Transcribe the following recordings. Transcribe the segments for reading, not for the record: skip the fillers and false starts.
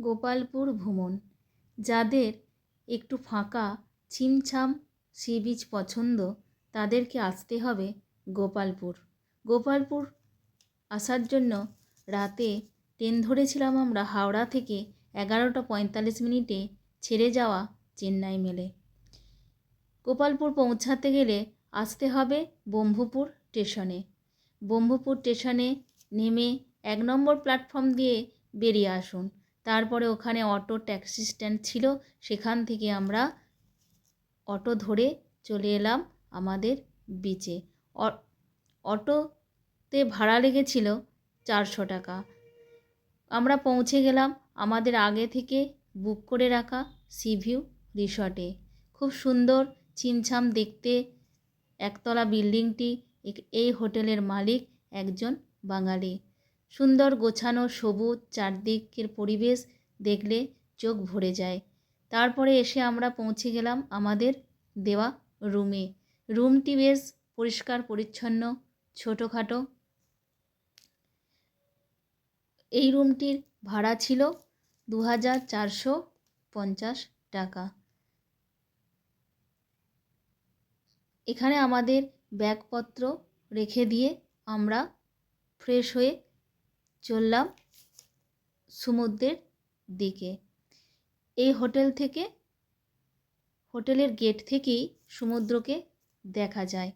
গোপালপুর ভ্রমণ। যাদের একটু ফাঁকা ছিমছাম সি বিচ পছন্দ তাদেরকে আসতে হবে গোপালপুর। গোপালপুর আসার জন্য রাতে ট্রেন ধরেছিলাম আমরা হাওড়া থেকে 11:45 ছেড়ে যাওয়া চেন্নাই মেলে। গোপালপুর পৌঁছাতে গেলে আসতে হবে ব্রহ্মপুর স্টেশনে। ব্রহ্মপুর স্টেশনে নেমে 1 নম্বর প্ল্যাটফর্ম দিয়ে বেরিয়ে আসুন। তারপরে ওখানে অটো ট্যাক্সি স্ট্যান্ড ছিল, সেখান থেকে আমরা অটো ধরে চলে এলাম আমাদের বিচে। অটোতে ভাড়া লেগেছিল 400 টাকা। আমরা পৌঁছে গেলাম আমাদের আগে থেকে বুক করে রাখা সি ভিউ রিসর্টে। খুব সুন্দর ছিমছাম দেখতে একতলা বিল্ডিংটি। এই হোটেলের মালিক একজন বাঙালি। সুন্দর গোছানো সবুজ চারদিকের পরিবেশ দেখলে চোখ ভরে যায়। তারপরে এসে আমরা পৌঁছে গেলাম আমাদের দেওয়া রুমে। রুমটি বেশ পরিষ্কার পরিচ্ছন্ন, ছোটোখাটো। এই রুমটির ভাড়া ছিল 2450 টাকা। এখানে আমাদের ব্যাগপত্র রেখে দিয়ে আমরা ফ্রেশ হয়ে চললাম সমুদ্রের দিকে। এই হোটেলের গেট থেকেই সমুদ্রকে দেখা যায়।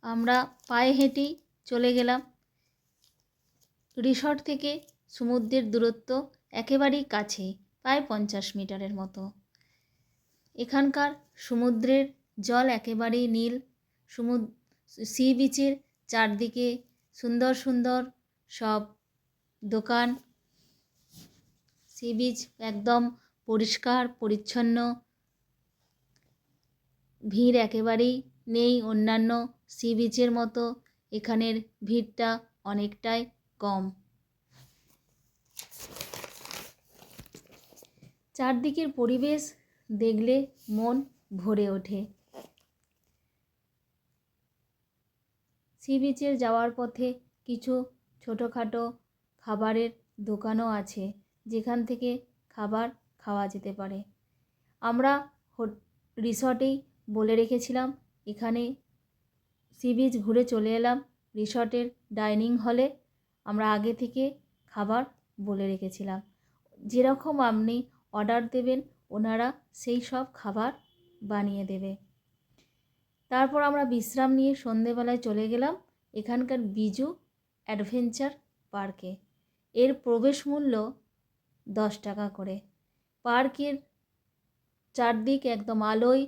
আমরা পায়ে হেঁটেই চলে গেলাম। রিসর্ট থেকে সমুদ্রের দূরত্ব একেবারেই কাছে, প্রায় 50 মিটারের মতো। এখানকার সমুদ্রের জল একেবারেই নীল। সি বিচের চারদিকে সুন্দর সুন্দর সব দোকান। সি বিচ একদম পরিষ্কার পরিচ্ছন্ন, ভিড় একেবারেই নেই। অন্যান্য সি বিচের মতো এখানের ভিড়টা অনেকটাই কম। চারদিকের পরিবেশ দেখলে মন ভরে ওঠে। সি বিচে যাওয়ার পথে কিছু ছোটোখাটো খাবারের দোকানও আছে, যেখান থেকে খাবার খাওয়া যেতে পারে। আমরা রিসর্টেই বলে রেখেছিলাম। এখানে সি বিচ ঘুরে চলে এলাম রিসর্টের ডাইনিং হলে। আমরা আগে থেকে খাবার বলে রেখেছিলাম, যেরকম আপনি অর্ডার দেবেন ওনারা সেই সব খাবার বানিয়ে দেবে। তারপর আমরা বিশ্রাম নিয়ে সন্ধেবেলায় চলে গেলাম এখানকার বিজু অ্যাডভেঞ্চার পার্কে। এর প্রবেশ মূল্য 10 টাকা করে। পার্কের চারদিক একদম আলোয়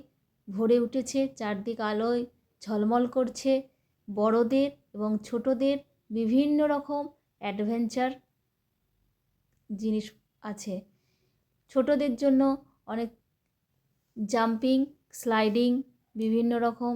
ভরে উঠেছে, চারদিক আলোয় ঝলমল করছে। বড়দের এবং ছোটদের বিভিন্ন রকম অ্যাডভেঞ্চার জিনিস আছে। ছোটদের জন্য অনেক জাম্পিং, স্লাইডিং, বিভিন্ন রকম